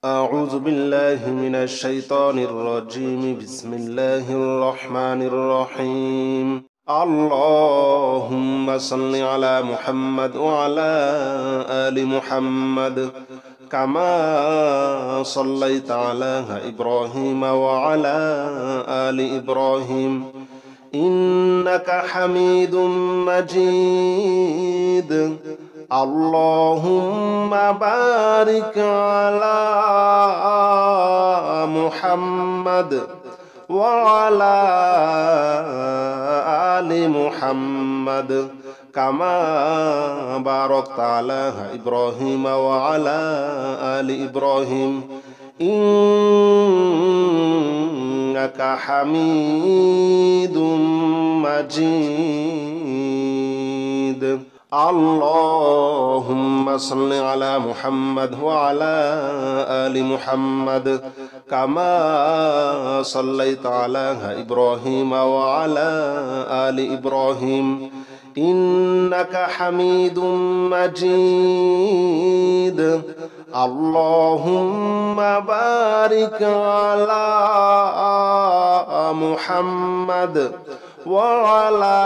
أعوذ بالله من الشيطان الرجيم. بسم الله الرحمن الرحيم. اللهم صل على محمد وعلى آل محمد كما صليت على إبراهيم وعلى آل إبراهيم إنك حميد مجيد. اللهم بارك على محمد وعلى آل محمد كما باركت على إبراهيم وعلى آل إبراهيم إنك حميد مجيد. اللهم صل على محمد وعلى آل محمد كما صليت على إبراهيم وعلى آل إبراهيم إنك حميد مجيد. اللهم بارك على محمد وعلى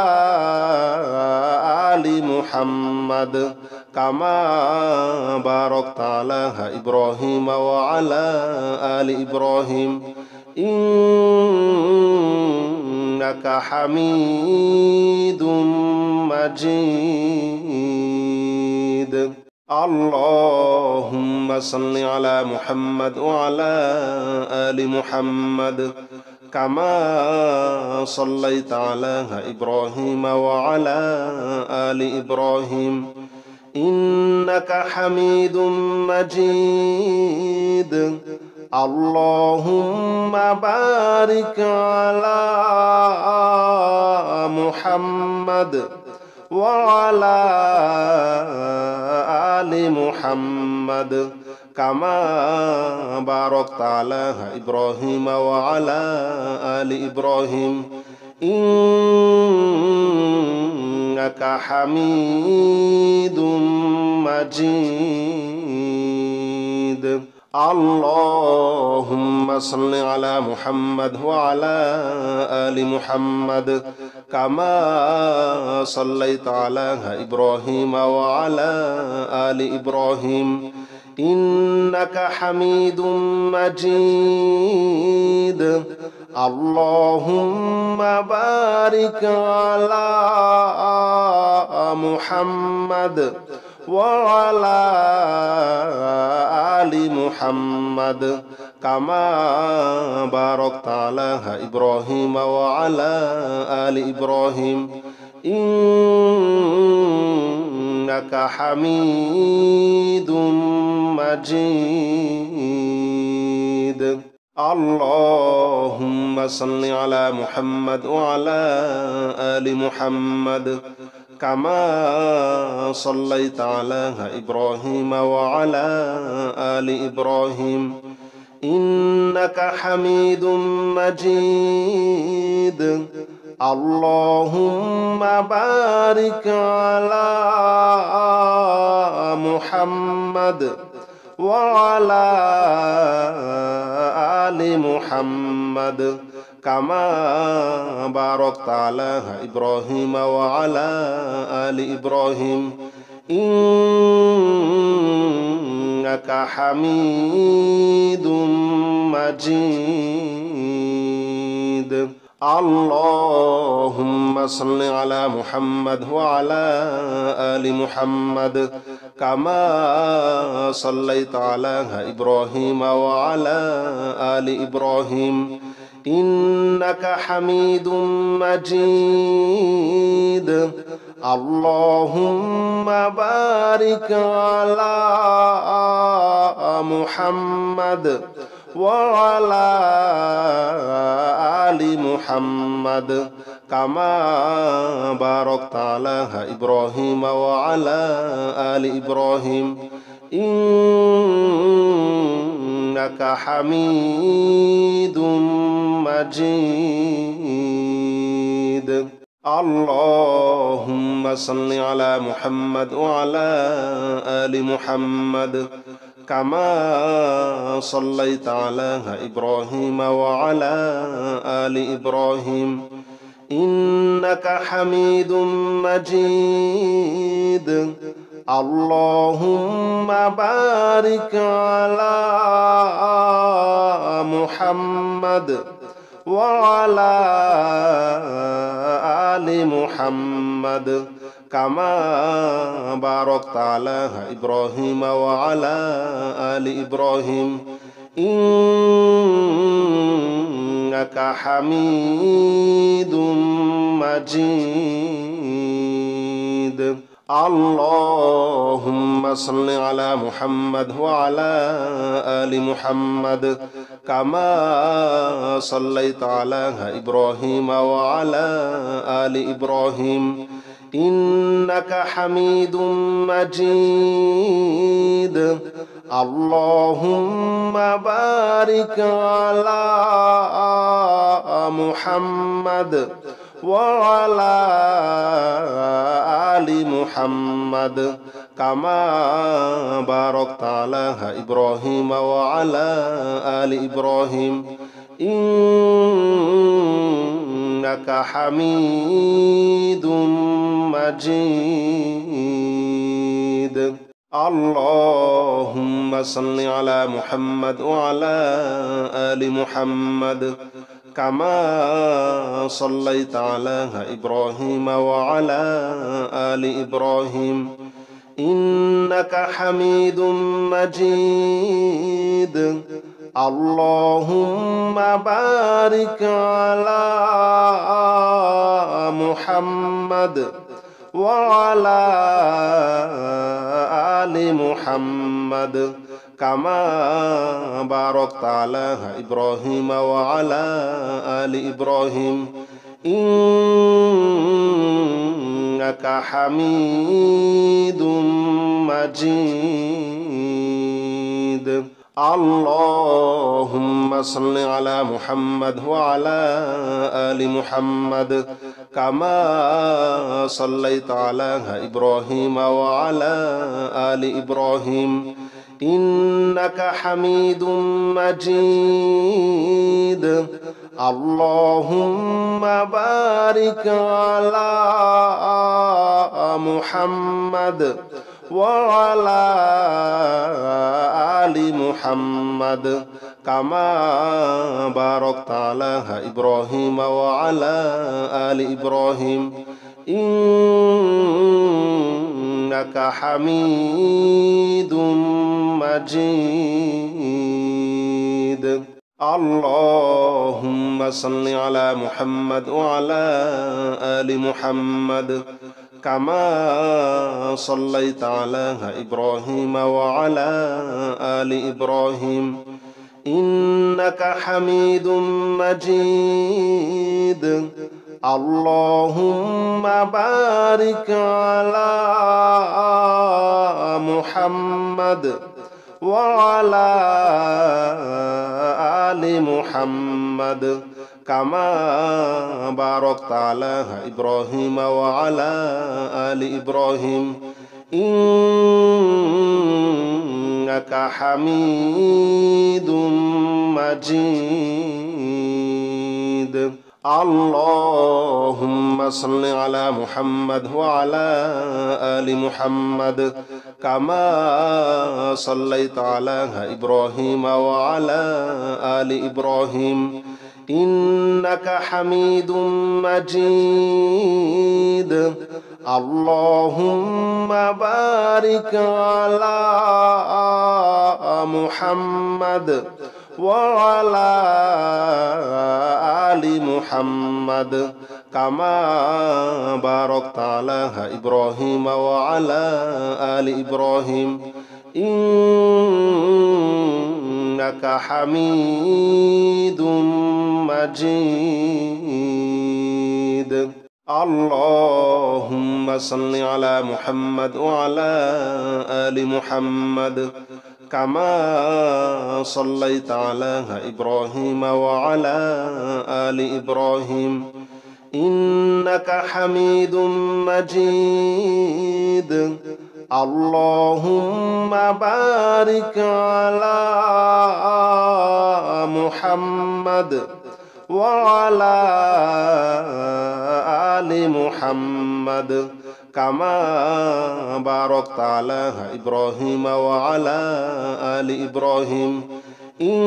آل محمد كما باركت على إبراهيم وعلى آل إبراهيم إنك حميد مجيد. اللهم صل على محمد وعلى آل محمد كما صليت على إبراهيم وعلى آل إبراهيم إنك حميد مجيد. اللهم بارك على محمد وعلى آل محمد كما باركت على إبراهيم وعلى آل إبراهيم إنك حميد مجيد. اللهم صل على محمد وعلى آل محمد كما صليت على إبراهيم وعلى آل إبراهيم إنك حميد مجيد. اللهم بارك على محمد وعلى آل محمد كما باركت على إبراهيم وعلى آل إبراهيم إنك حميد مجيد. اللهم صل على محمد وعلى آل محمد كما صليت على إبراهيم وعلى آل إبراهيم إنك حميد مجيد. اللهم بارك على محمد وعلى آل محمد كما باركت على إبراهيم وعلى آل إبراهيم إنك حميد مجيد. اللهم صل على محمد وعلى آل محمد كما صليت على إبراهيم وعلى آل إبراهيم إنك حميد مجيد. اللهم بارك على محمد وعلى آل محمد كما باركت على إبراهيم وعلى آل إبراهيم إنك حميد مجيد. اللهم صل على محمد وعلى آل محمد كما صليت على إبراهيم وعلى آل إبراهيم إنك حميد مجيد اللهم بارك على محمد وعلى آل محمد كما باركت على إبراهيم وعلى آل إبراهيم إنك حميد مجيد اللهم صل على محمد وعلى آل محمد كما صليت على إبراهيم وعلى آل إبراهيم إنك حميد مجيد اللهم بارك على محمد وعلى آل محمد كما باركت على إبراهيم وعلى آل إبراهيم إنك حميد مجيد اللهم صل على محمد وعلى آل محمد كما صليت على إبراهيم وعلى آل إبراهيم إنك حميد مجيد اللهم بارك على محمد وعلى آل محمد كما باركت على إبراهيم وعلى آل إبراهيم إنك حميد مجيد اللهم صل على محمد وعلى آل محمد كما صليت على إبراهيم وعلى آل إبراهيم إنك حميد مجيد اللهم بارك على محمد وعلى آل محمد كما باركت على إبراهيم وعلى آل إبراهيم إنك حميد مجيد اللهم صل على محمد وعلى آل محمد كما صليت على إبراهيم وعلى آل إبراهيم إنك حميد مجيد اللهم بارك على محمد وعلى آل محمد كما باركت على إبراهيم وعلى آل إبراهيم إنك حميد مجيد اللهم صل على محمد وعلى آل محمد كما صليت على إبراهيم وعلى آل إبراهيم إنك حميد مجيد اللهم بارك على محمد وعلى آل محمد كما باركت على إبراهيم وعلى آل إبراهيم إنك حميد مجيد اللهم صل على محمد وعلى آل محمد كما صليت على إبراهيم وعلى آل إبراهيم إنك حميد مجيد اللهم بارك على محمد وعلى آل محمد كما باركت على إبراهيم وعلى آل إبراهيم إنك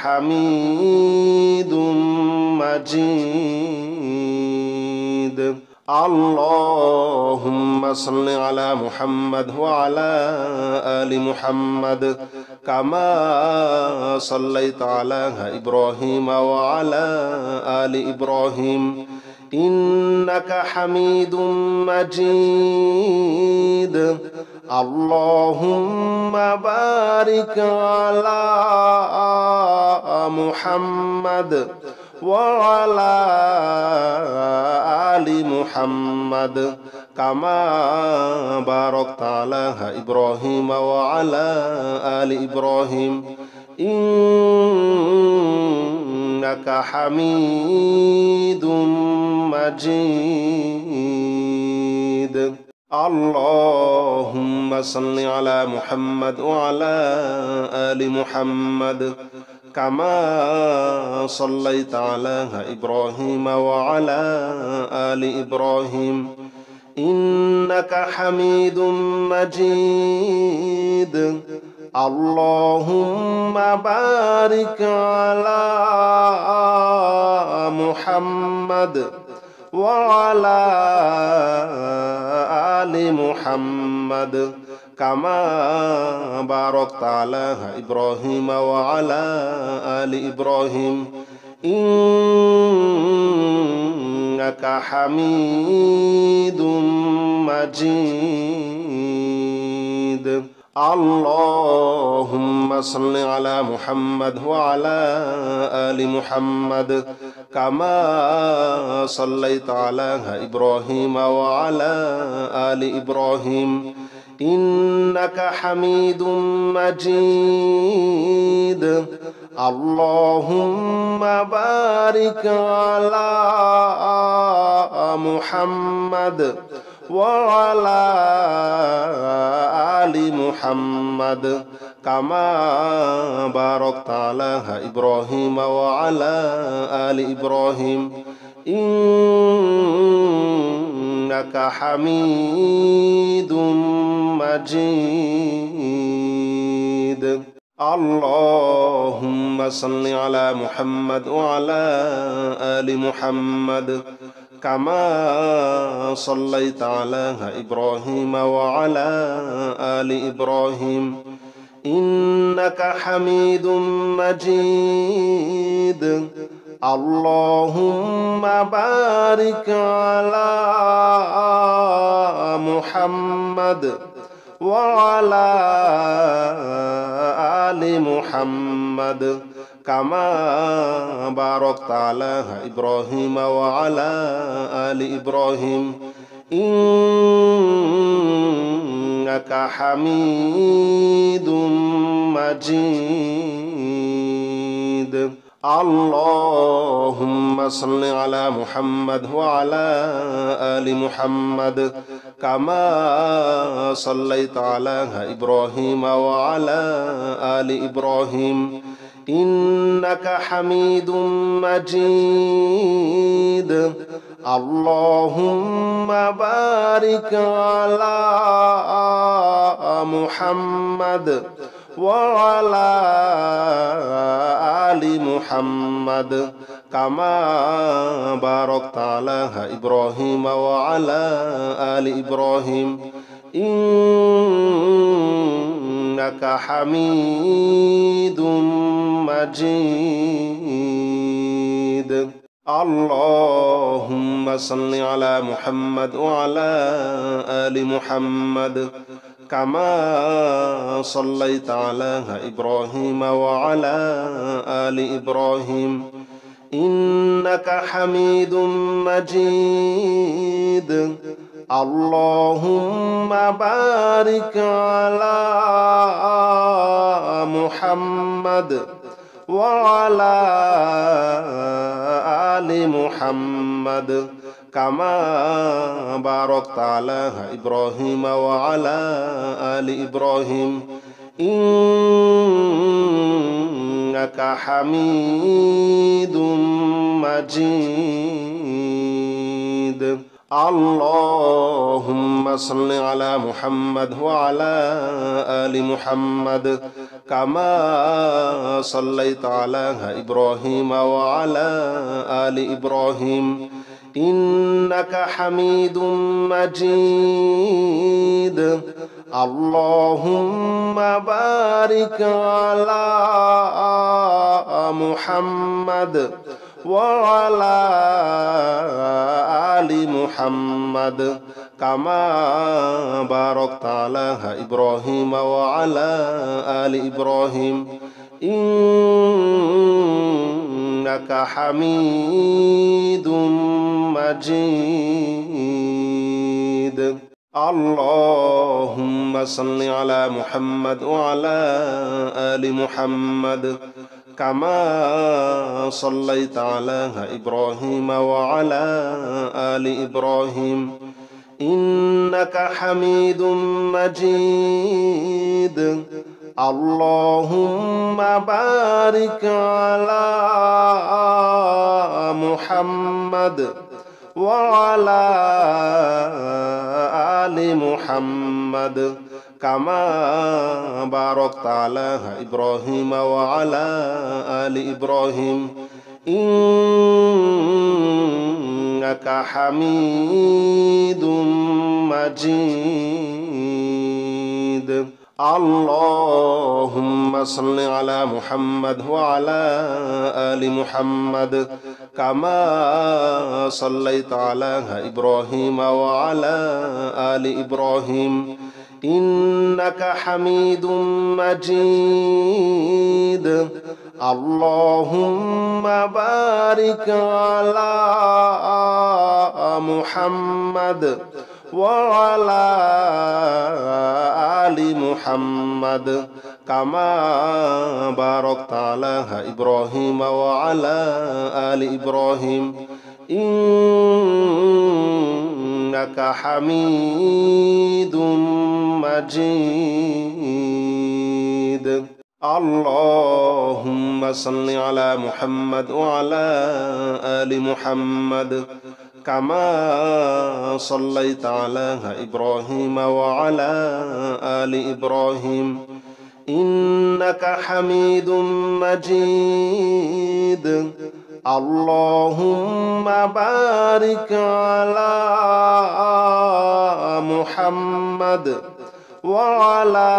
حميد مجيد اللهم صل على محمد وعلى آل محمد كما صليت على إبراهيم وعلى آل إبراهيم إنك حميد مجيد اللهم بارك على محمد وعلى آل محمد كما باركت على إبراهيم وعلى آل إبراهيم إنك حميد مجيد اللهم صل على محمد وعلى آل محمد كما صليت على إبراهيم وعلى آل إبراهيم إنك حميد مجيد اللهم بارك على محمد وعلى آل محمد كما باركت على إبراهيم وعلى آل إبراهيم إنك حميد مجيد اللهم صل على محمد وعلى آل محمد كما صليت على إبراهيم وعلى آل إبراهيم إنك حميد مجيد اللهم بارك على محمد وعلى آل محمد كما باركت على إبراهيم وعلى آل إبراهيم إنك حميد مجيد اللهم صل على محمد وعلى آل محمد كما صليت على إبراهيم وعلى آل إبراهيم إنك حميد مجيد اللهم بارك على محمد وعلى آل محمد كما باركت على إبراهيم وعلى آل إبراهيم إنك حميد مجيد اللهم صل على محمد وعلى آل محمد كما صليت على إبراهيم وعلى آل إبراهيم إنك حميد مجيد اللهم بارك على محمد وعلى آل محمد كما باركت على إبراهيم وعلى آل إبراهيم إنك حميد مجيد اللهم صل على محمد وعلى آل محمد كما صليت على إبراهيم وعلى آل إبراهيم إنك حميد مجيد اللهم بارك على محمد وعلى آل محمد كما باركت على إبراهيم وعلى آل إبراهيم إنك حميد مجيد. اللهم صل على محمد وعلى آل محمد كما صليت على إبراهيم وعلى آل إبراهيم إنك حميد مجيد. اللهم بارك على محمد وعلى آل محمد كما باركت على إبراهيم وعلى آل إبراهيم إنك حميد مجيد. اللهم صل على محمد وعلى آل محمد كما صليت على إبراهيم وعلى آل إبراهيم إنك حميد مجيد. اللهم بارك على محمد وعلى آل محمد كما باركت على إبراهيم وعلى آل إبراهيم إنك حميد مجيد. اللهم صل على محمد وعلى آل محمد كما صليت على إبراهيم وعلى آل إبراهيم إنك حميد مجيد. اللهم بارك على محمد وعلى آل محمد كما باركت على إبراهيم وعلى آل إبراهيم إنك حميد مجيد. اللهم صل على محمد وعلى آل محمد كما صليت على إبراهيم وعلى آل إبراهيم إنك حميد مجيد. اللهم بارك على محمد وعلى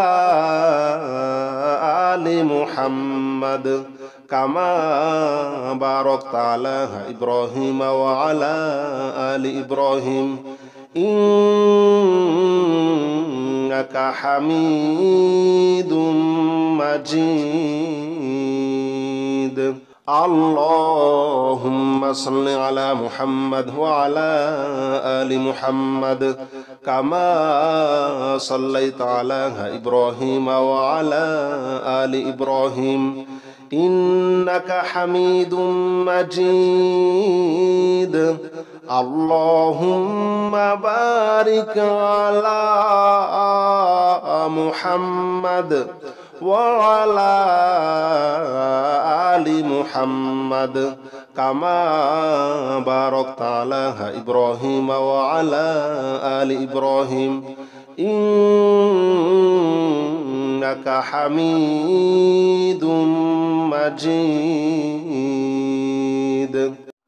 آل محمد كما باركت على إبراهيم وعلى آل إبراهيم إنك حميد مجيد. اللهم صل على محمد وعلى آل محمد كما صليت على إبراهيم وعلى آل إبراهيم إنك حميد مجيد. اللهم بارك على محمد وعلى آل محمد كما باركت على إبراهيم وعلى آل إبراهيم إنك حميد مجيد.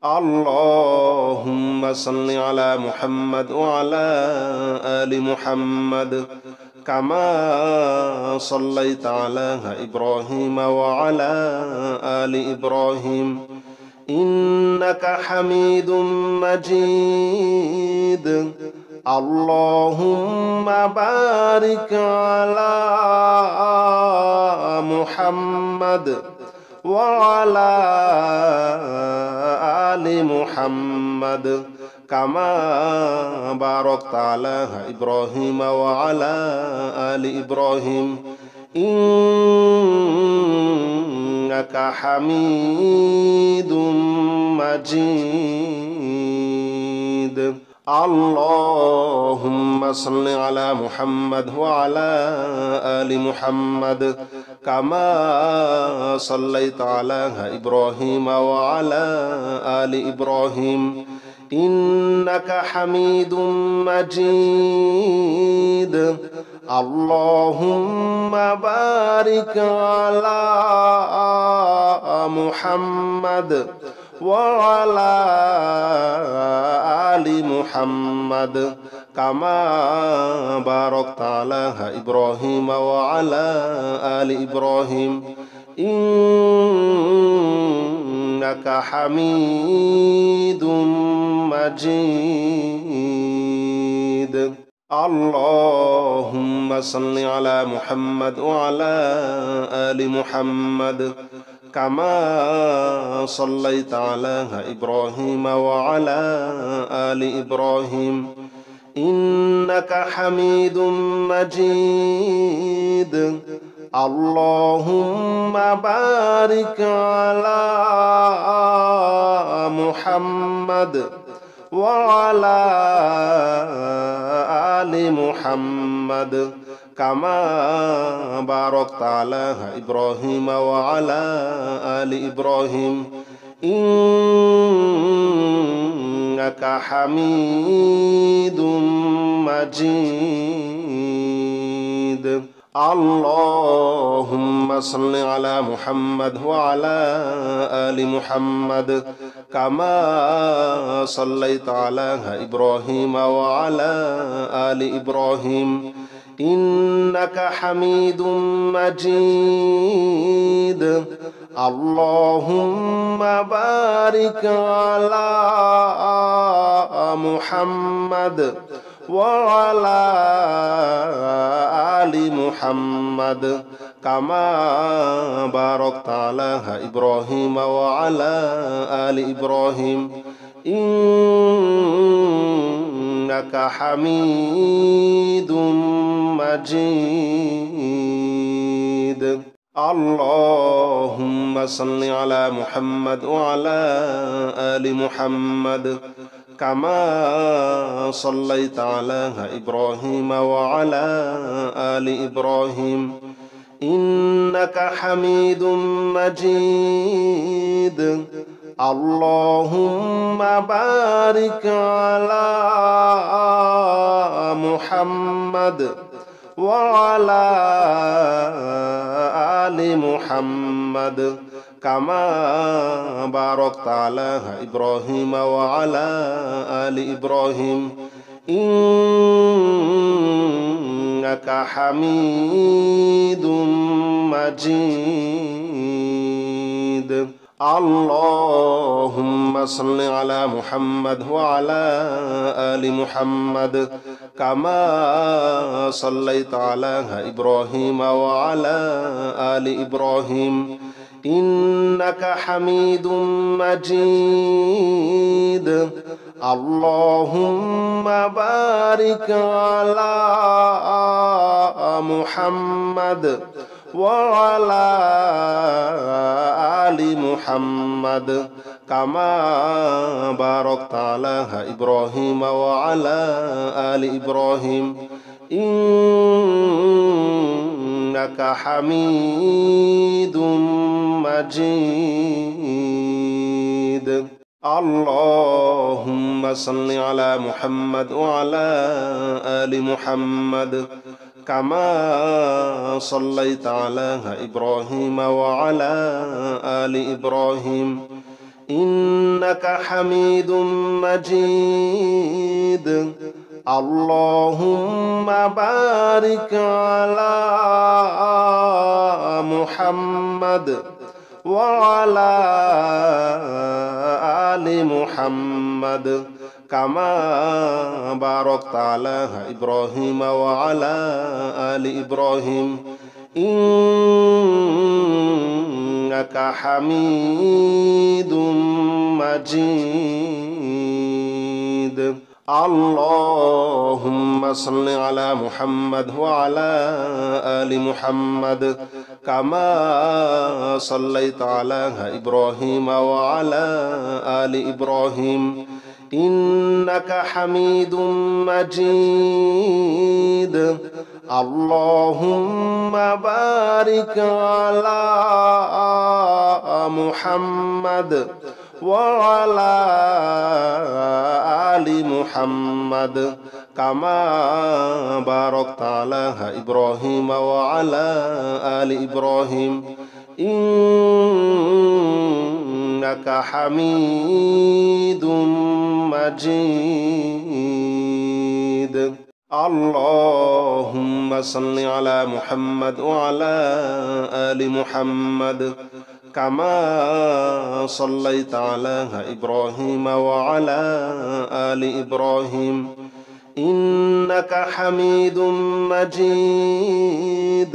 اللهم صل على محمد وعلى آل محمد كما صليت على إبراهيم وعلى آل إبراهيم إنك حميد مجيد. اللهم بارك على محمد وعلى آل محمد كما باركت على إبراهيم وعلى آل إبراهيم إنك حميد مجيد. اللهم صل على محمد وعلى آل محمد كما صليت على إبراهيم وعلى آل إبراهيم إنك حميد مجيد اللهم بارك على محمد وعلى آل محمد كما باركت على إبراهيم وعلى آل إبراهيم إنك حميد مجيد اللهم صل على محمد وعلى آل محمد كما صليت على إبراهيم وعلى آل إبراهيم إنك حميد مجيد اللهم بارك على محمد وعلى آل محمد كما باركت على إبراهيم وعلى آل إبراهيم إنك حميد مجيد اللهم صل على محمد وعلى آل محمد كما صليت على إبراهيم وعلى آل إبراهيم إنك حميد مجيد اللهم بارك على محمد وعلى آل محمد كما باركت على إبراهيم وعلى آل إبراهيم إنك حميد مجيد اللهم صل على محمد وعلى آل محمد كما صليت على إبراهيم وعلى آل إبراهيم إنك حميد مجيد اللهم بارك على محمد وعلى آل محمد كما باركت على إبراهيم وعلى آل إبراهيم إنك حميد مجيد اللهم صل على محمد وعلى آل محمد كما صليت على إبراهيم وعلى آل إبراهيم إنك حميد مجيد اللهم بارك على محمد وعلى آل محمد كما باركت على إبراهيم وعلى آل إبراهيم إنك حميد مجيد اللهم صل على محمد وعلى آل محمد كما صليت على إبراهيم وعلى آل إبراهيم إنك حميد مجيد اللهم بارك على محمد وعلى آل محمد كما باركت على إبراهيم وعلى آل إبراهيم إنك حميد مجيد اللهم صل على محمد وعلى آل محمد كما صليت على إبراهيم وعلى آل إبراهيم إنك حميد مجيد اللهم بارك على محمد وعلى آل محمد كما باركت على إبراهيم وعلى آل إبراهيم إنك حميد مجيد اللهم صل على محمد وعلى آل محمد كما صليت على إبراهيم وعلى آل إبراهيم إنك حميد مجيد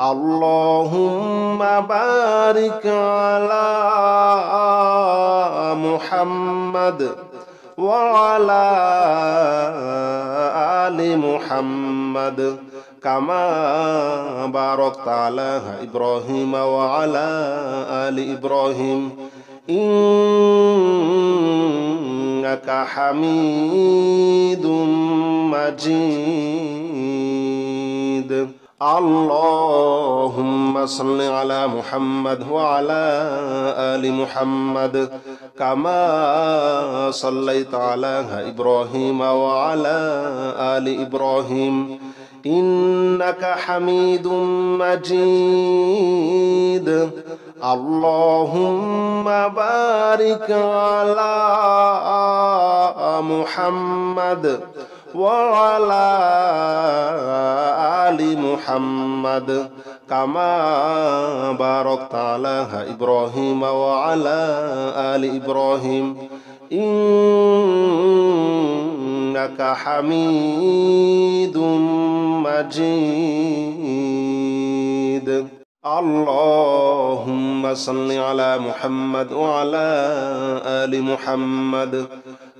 اللهم بارك على محمد وعلى آل محمد كما باركت على إبراهيم وعلى آل إبراهيم إنك حميد مجيد اللهم صل على محمد وعلى آل محمد كما صليت على إبراهيم وعلى آل إبراهيم إنك حميد مجيد اللهم بارك على محمد وعلى آل محمد كما باركت على إبراهيم وعلى آل إبراهيم إنك حميد مجيد اللهم صل على محمد وعلى آل محمد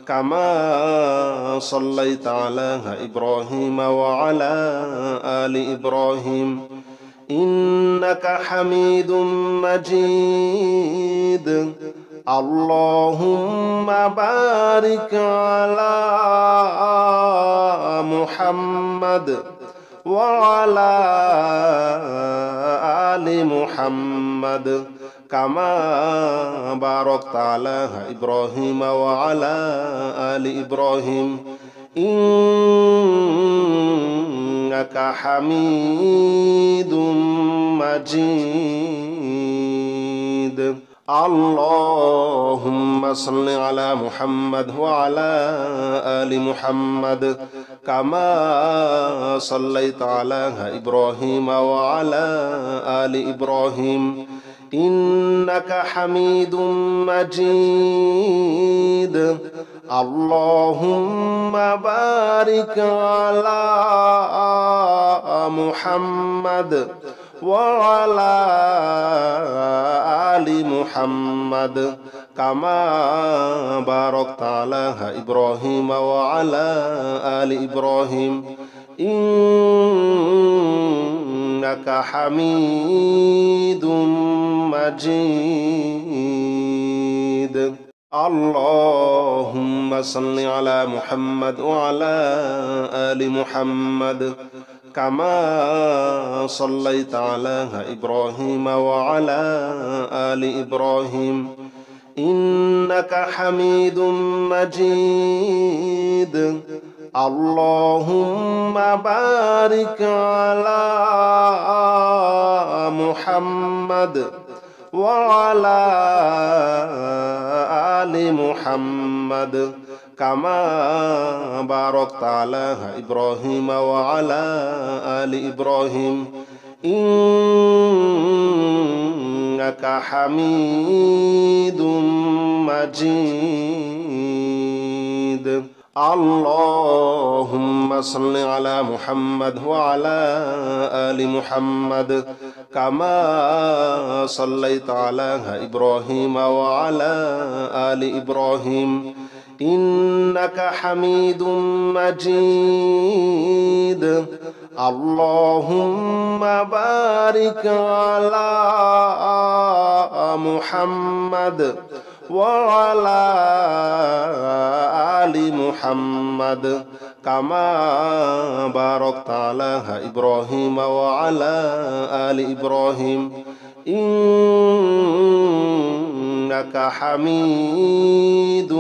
كما صليت على إبراهيم وعلى آل إبراهيم إنك حميد مجيد اللهم بارك على محمد وعلى آل محمد كما باركت على إبراهيم وعلى آل إبراهيم إنك حميد مجيد اللهم صل على محمد وعلى آل محمد كما صليت على إبراهيم وعلى آل إبراهيم إنك حميد مجيد اللهم بارك على محمد وعلى آل محمد كما باركت على إبراهيم وعلى آل إبراهيم إنك حميد مجيد اللهم صل على محمد وعلى آل محمد كما صليت على إبراهيم وعلى آل إبراهيم إنك حميد مجيد اللهم بارك على محمد وعلى آل محمد كما باركت على إبراهيم وعلى آل إبراهيم إنك حميد مجيد اللهم صل على محمد وعلى آل محمد كما صليت على إبراهيم وعلى آل إبراهيم إنك حميد مجيد اللهم بارك على محمد وعلى آل محمد كما باركت على إبراهيم وعلى آل إبراهيم إنك حميد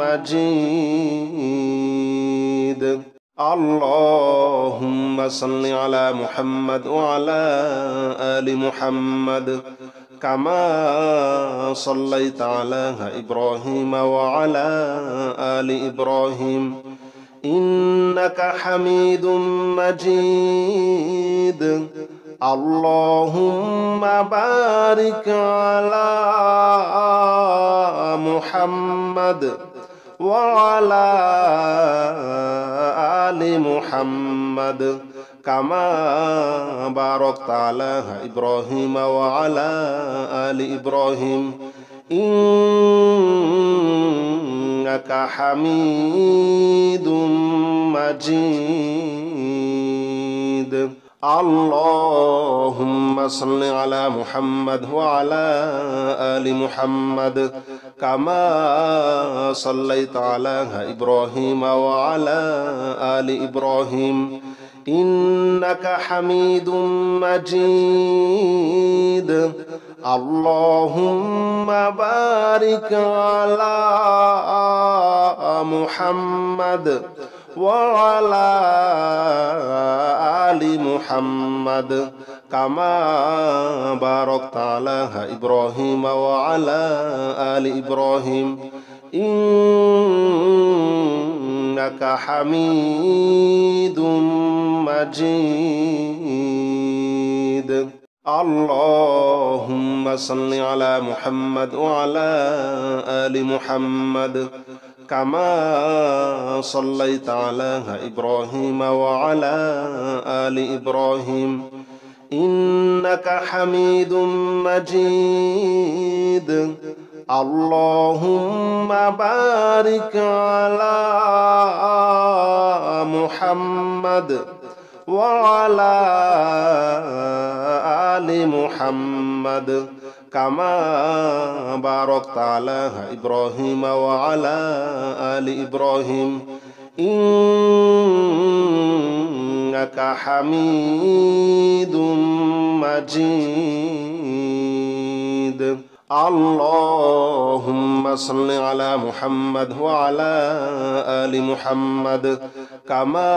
مجيد. اللهم صل على محمد وعلى آل محمد كما صليت على إبراهيم وعلى آل إبراهيم إنك حميد مجيد. اللهم بارك على محمد وعلى آل محمد كما باركت على إبراهيم وعلى آل إبراهيم إنك حميد مجيد. اللهم صل على محمد وعلى آل محمد كما صليت على إبراهيم وعلى آل إبراهيم إنك حميد مجيد. اللهم بارك على محمد وعلى آل محمد كما باركت على إبراهيم وعلى آل إبراهيم إنك حميد مجيد. اللهم صل على محمد وعلى آل محمد كما صليت على إبراهيم وعلى آل إبراهيم إنك حميد مجيد. اللهم بارك على محمد وعلى آل محمد كما باركت على إبراهيم وعلى آل إبراهيم إنك حميد مجيد. اللهم صل على محمد وعلى آل محمد كما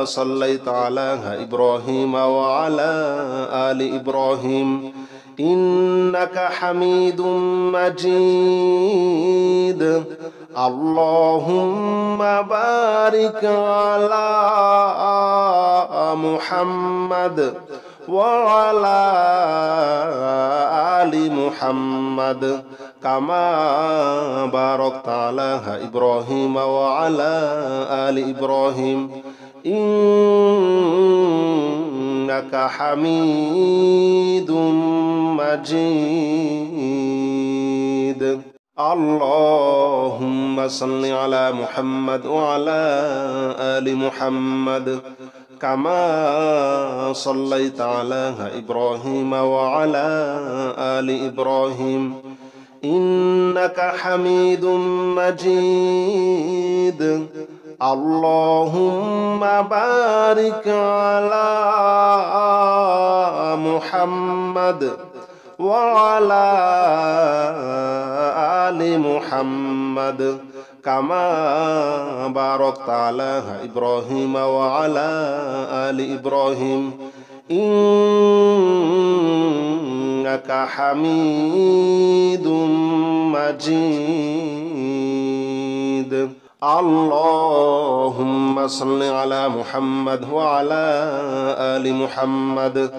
صليت على إبراهيم وعلى آل إبراهيم إنك حميد مجيد. اللهم بارك على محمد وعلى آل محمد كما باركت على إبراهيم وعلى آل إبراهيم إنك حميد مجيد. اللهم صل على محمد وعلى آل محمد كما صليت على إبراهيم وعلى آل إبراهيم إنك حميد مجيد. اللهم بارك على محمد وعلى آل محمد كما باركت على إبراهيم وعلى آل إبراهيم إنك حميد مجيد. اللهم صل على محمد وعلى آل محمد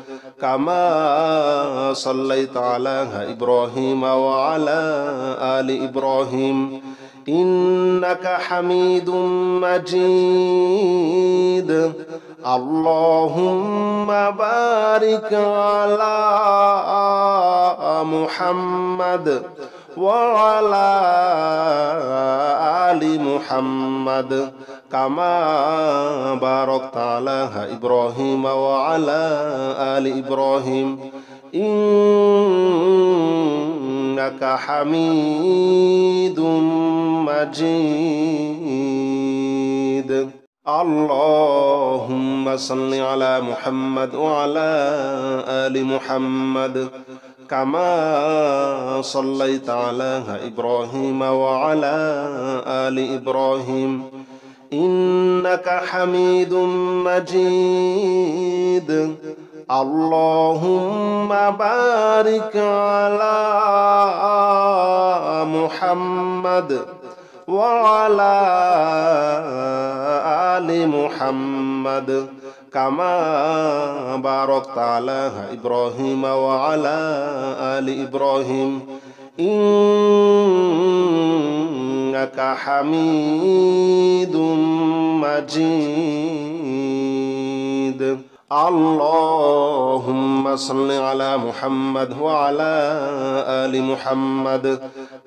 كما صليت على إبراهيم وعلى آل إبراهيم إنك حميد مجيد. اللهم بارك على محمد وعلى آل محمد كما باركت على إبراهيم وعلى آل إبراهيم إنك حميد مجيد. اللهم صل على محمد وعلى آل محمد كما صليت على إبراهيم وعلى آل إبراهيم إنك حميد مجيد اللهم بارك على محمد وعلى آل محمد كما باركت على إبراهيم وعلى آل إبراهيم إنك حميد مجيد اللهم صل على محمد وعلى آل محمد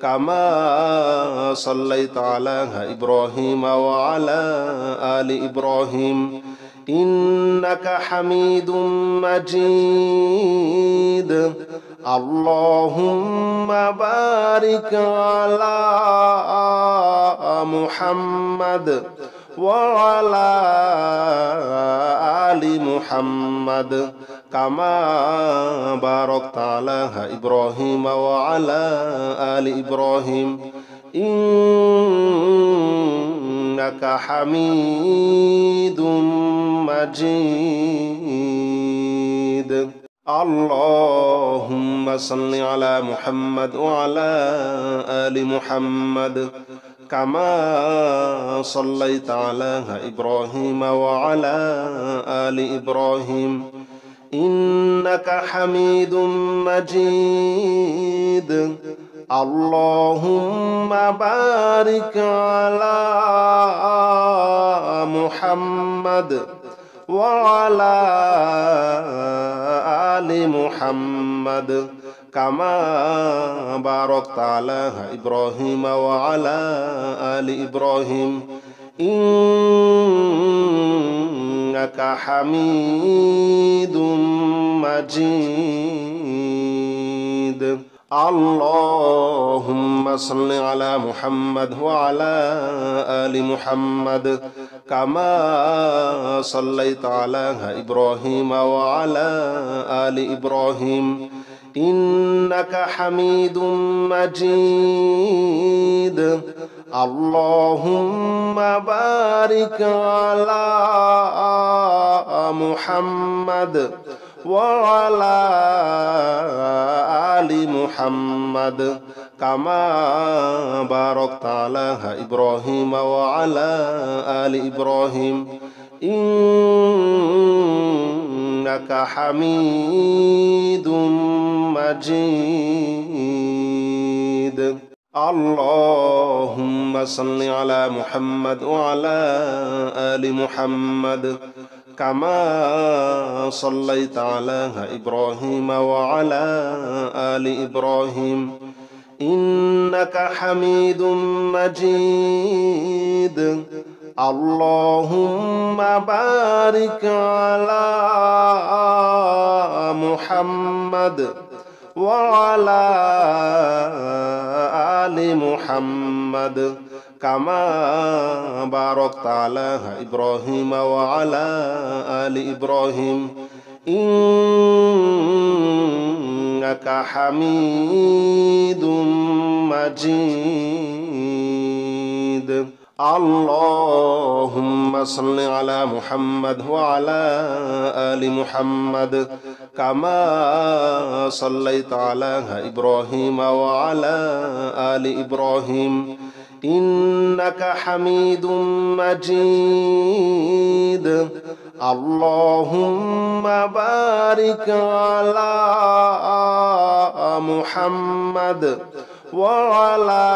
كما صليت على إبراهيم وعلى آل إبراهيم إنك حميد مجيد اللهم بارك على محمد وعلى آل محمد كما باركت على إبراهيم وعلى آل إبراهيم إنك حميد مجيد اللهم صل على محمد وعلى آل محمد كما صليت على إبراهيم وعلى آل إبراهيم إنك حميد مجيد اللهم بارك على محمد وعلى آل محمد كما باركت على إبراهيم وعلى آل إبراهيم إنك حميد مجيد اللهم صل على محمد وعلى آل محمد كما صليت على إبراهيم وعلى آل إبراهيم إنك حميد مجيد اللهم بارك على محمد وعلى آل محمد كما باركت على إبراهيم وعلى آل إبراهيم إنك حميد مجيد اللهم صل على محمد وعلى آل محمد كما صليت على إبراهيم وعلى آل إبراهيم إنك حميد مجيد اللهم بارك على محمد وعلى آل محمد كما باركت على إبراهيم وعلى آل إبراهيم إنك حميد مجيد اللهم صل على محمد وعلى آل محمد كما صليت على إبراهيم وعلى آل إبراهيم إنك حميد مجيد اللهم بارك على محمد وعلى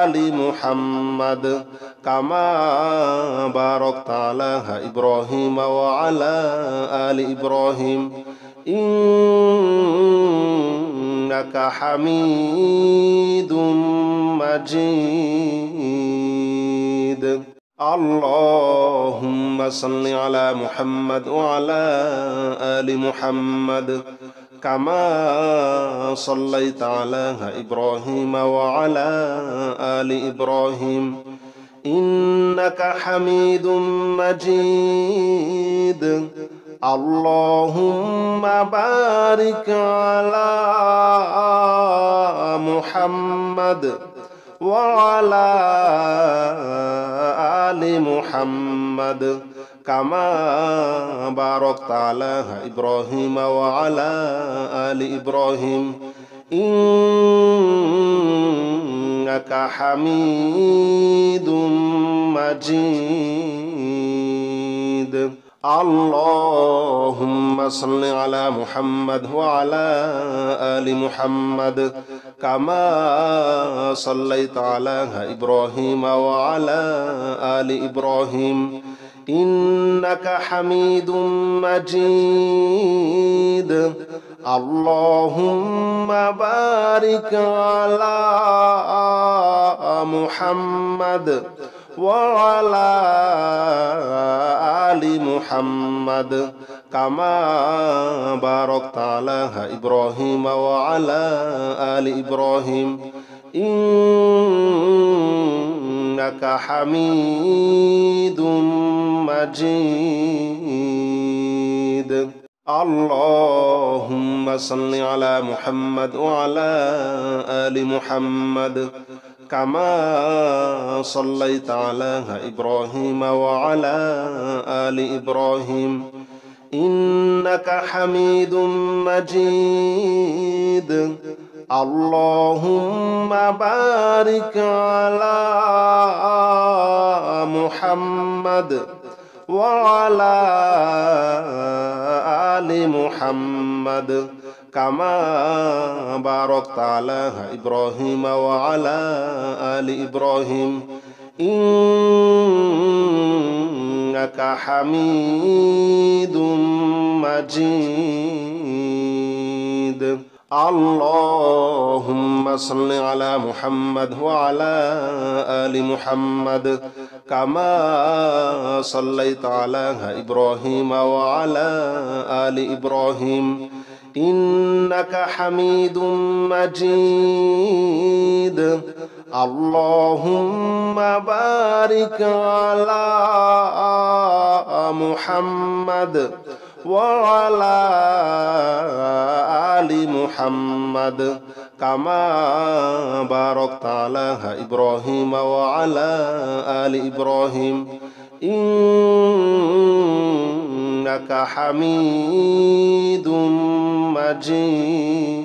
آل محمد كما باركت على إبراهيم وعلى آل إبراهيم إنك حميد مجيد اللهم صل على محمد وعلى آل محمد كما صليت على إبراهيم وعلى آل إبراهيم إنك حميد مجيد. اللهم بارك على محمد وعلى آل محمد كما باركت على إبراهيم وعلى آل إبراهيم إنك حميد مجيد. اللهم صل على محمد وعلى آل محمد كما صليت على إبراهيم وعلى آل إبراهيم إنك حميد مجيد. اللهم بارك على محمد وعلى آل محمد كما باركت على إبراهيم وعلى آل إبراهيم إنك حميد مجيد. اللهم صل على محمد وعلى آل محمد كما صليت على إبراهيم وعلى آل إبراهيم إنك حميد مجيد. اللهم بارك على محمد وعلى آل محمد كما باركت على إبراهيم وعلى آل إبراهيم إنك حميد مجيد. اللهم صل على محمد وعلى آل محمد كما صليت على إبراهيم وعلى آل إبراهيم إنك حميد مجيد. اللهم بارك على محمد وعلى آل محمد كما باركت على إبراهيم وعلى آل إبراهيم إنك حميد مجيد.